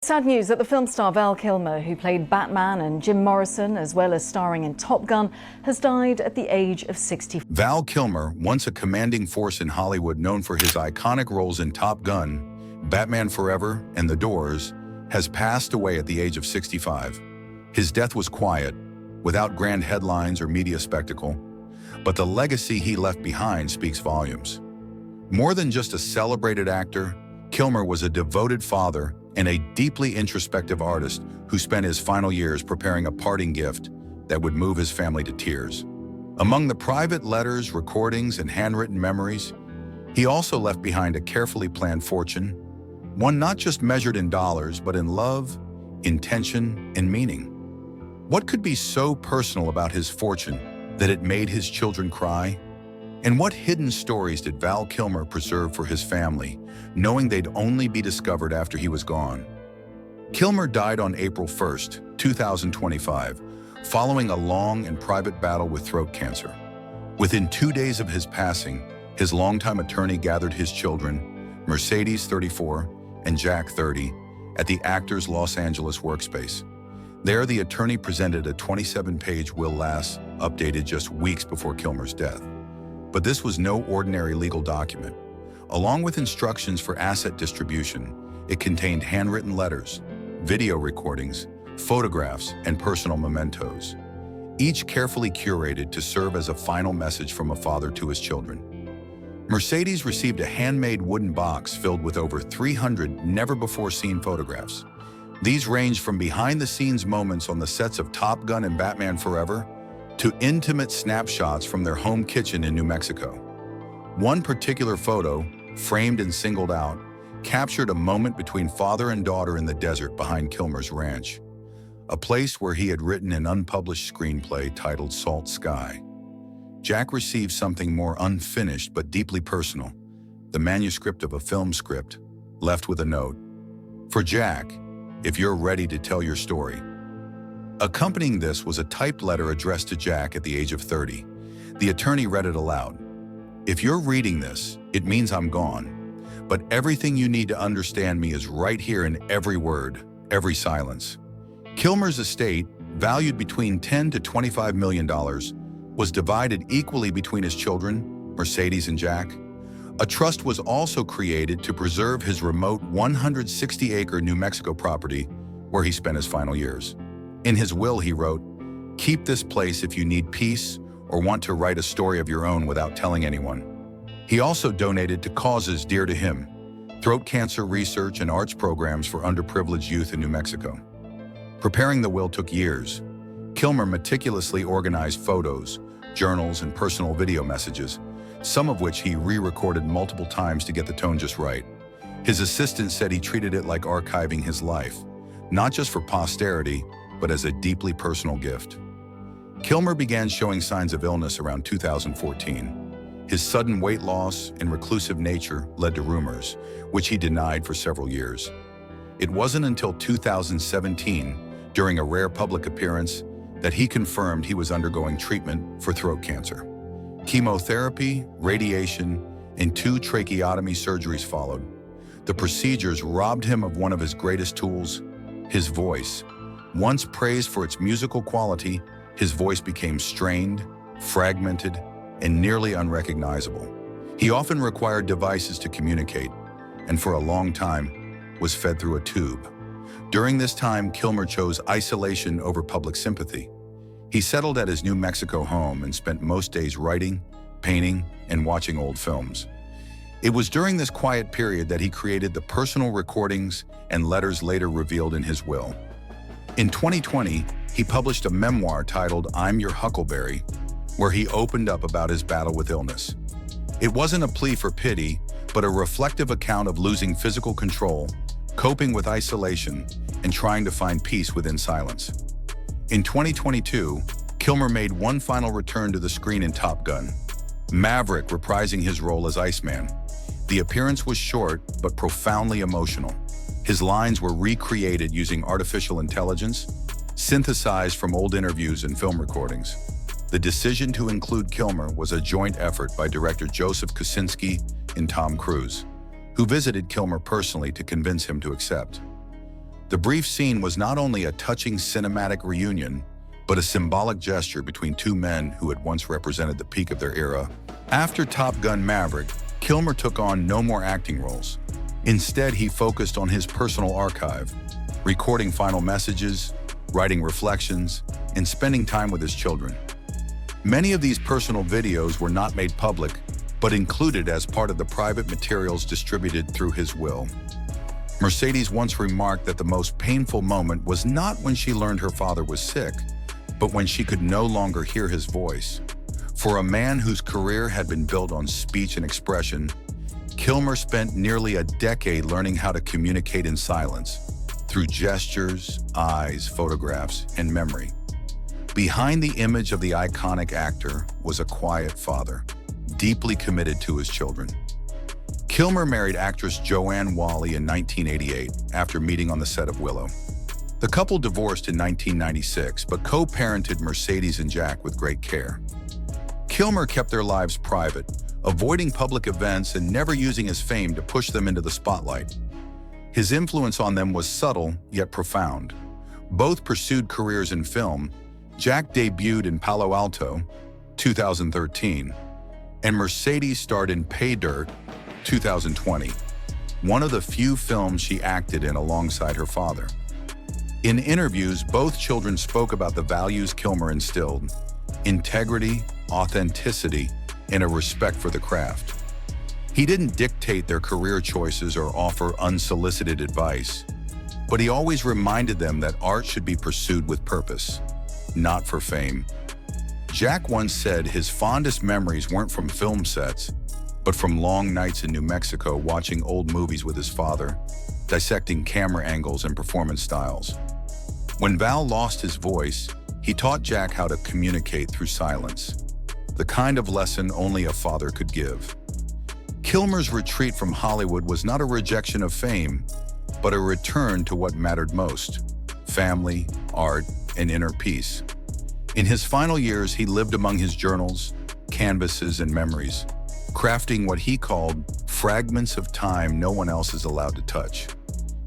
Sad news that the film star Val Kilmer, who played Batman, and Jim Morrison, as well as starring in Top Gun, has died at the age of 60. Val Kilmer, once a commanding force in Hollywood known for his iconic roles in Top Gun, Batman Forever, and The Doors, has passed away at the age of 65. His death was quiet, without grand headlines or media spectacle, but the legacy he left behind speaks volumes. More than just a celebrated actor, Kilmer was a devoted father and a deeply introspective artist who spent his final years preparing a parting gift that would move his family to tears. Among the private letters, recordings, and handwritten memories, he also left behind a carefully planned fortune, one not just measured in dollars, but in love, intention, and meaning. What could be so personal about his fortune that it made his children cry? And what hidden stories did Val Kilmer preserve for his family, knowing they'd only be discovered after he was gone? Kilmer died on April 1st, 2025, following a long and private battle with throat cancer. Within 2 days of his passing, his longtime attorney gathered his children, Mercedes, 34, and Jack, 30, at the actor's Los Angeles workspace. There, the attorney presented a 27-page will last, updated just weeks before Kilmer's death. But this was no ordinary legal document. Along with instructions for asset distribution, it contained handwritten letters, video recordings, photographs, and personal mementos, each carefully curated to serve as a final message from a father to his children. Mercedes received a handmade wooden box filled with over 300 never-before-seen photographs. These ranged from behind-the-scenes moments on the sets of Top Gun and Batman Forever to intimate snapshots from their home kitchen in New Mexico. One particular photo, framed and singled out, captured a moment between father and daughter in the desert behind Kilmer's ranch, a place where he had written an unpublished screenplay titled Salt Sky. Jack received something more unfinished but deeply personal, the manuscript of a film script, left with a note. For Jack, if you're ready to tell your story. Accompanying this was a typed letter addressed to Jack at the age of 30. The attorney read it aloud. If you're reading this, it means I'm gone. But everything you need to understand me is right here in every word, every silence. Kilmer's estate, valued between $10 to $25 million, was divided equally between his children, Mercedes and Jack. A trust was also created to preserve his remote 160-acre New Mexico property where he spent his final years. In his will, he wrote, "Keep this place if you need peace or want to write a story of your own without telling anyone." He also donated to causes dear to him, throat cancer research and arts programs for underprivileged youth in New Mexico. Preparing the will took years. Kilmer meticulously organized photos, journals, and personal video messages, some of which he re-recorded multiple times to get the tone just right. His assistant said he treated it like archiving his life, not just for posterity, but as a deeply personal gift. Kilmer began showing signs of illness around 2014. His sudden weight loss and reclusive nature led to rumors, which he denied for several years. It wasn't until 2017, during a rare public appearance, that he confirmed he was undergoing treatment for throat cancer. Chemotherapy, radiation, and 2 tracheotomy surgeries followed. The procedures robbed him of one of his greatest tools, his voice. Once praised for its musical quality, his voice became strained, fragmented, and nearly unrecognizable. He often required devices to communicate, and for a long time was fed through a tube. During this time, Kilmer chose isolation over public sympathy. He settled at his New Mexico home and spent most days writing, painting, and watching old films. It was during this quiet period that he created the personal recordings and letters later revealed in his will. In 2020, he published a memoir titled I'm Your Huckleberry, where he opened up about his battle with illness. It wasn't a plea for pity, but a reflective account of losing physical control, coping with isolation, and trying to find peace within silence. In 2022, Kilmer made one final return to the screen in Top Gun, Maverick reprising his role as Iceman. The appearance was short, but profoundly emotional. His lines were recreated using artificial intelligence, synthesized from old interviews and film recordings. The decision to include Kilmer was a joint effort by director Joseph Kosinski and Tom Cruise, who visited Kilmer personally to convince him to accept. The brief scene was not only a touching cinematic reunion, but a symbolic gesture between two men who had once represented the peak of their era. After Top Gun: Maverick, Kilmer took on no more acting roles. Instead, he focused on his personal archive, recording final messages, writing reflections, and spending time with his children. Many of these personal videos were not made public, but included as part of the private materials distributed through his will. Mercedes once remarked that the most painful moment was not when she learned her father was sick, but when she could no longer hear his voice. For a man whose career had been built on speech and expression, Kilmer spent nearly a decade learning how to communicate in silence, through gestures, eyes, photographs, and memory. Behind the image of the iconic actor was a quiet father, deeply committed to his children. Kilmer married actress Joanne Whalley in 1988 after meeting on the set of Willow. The couple divorced in 1996, but co-parented Mercedes and Jack with great care. Kilmer kept their lives private, avoiding public events and never using his fame to push them into the spotlight. His influence on them was subtle, yet profound. Both pursued careers in film. Jack debuted in Palo Alto, 2013, and Mercedes starred in Pay Dirt, 2020, one of the few films she acted in alongside her father. In interviews, both children spoke about the values Kilmer instilled: integrity, authenticity, and a respect for the craft. He didn't dictate their career choices or offer unsolicited advice, but he always reminded them that art should be pursued with purpose, not for fame. Jack once said his fondest memories weren't from film sets, but from long nights in New Mexico watching old movies with his father, dissecting camera angles and performance styles. When Val lost his voice, he taught Jack how to communicate through silence, the kind of lesson only a father could give. Kilmer's retreat from Hollywood was not a rejection of fame, but a return to what mattered most: family, art, and inner peace. In his final years, he lived among his journals, canvases, and memories, crafting what he called fragments of time no one else is allowed to touch.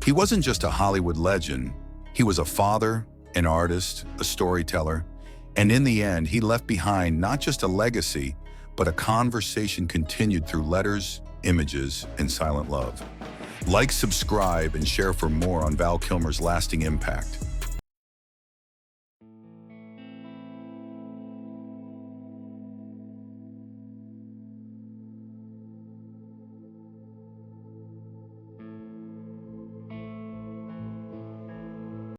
He wasn't just a Hollywood legend, he was a father, an artist, a storyteller, and in the end, he left behind not just a legacy, but a conversation continued through letters, images, and silent love. Like, subscribe, and share for more on Val Kilmer's lasting impact.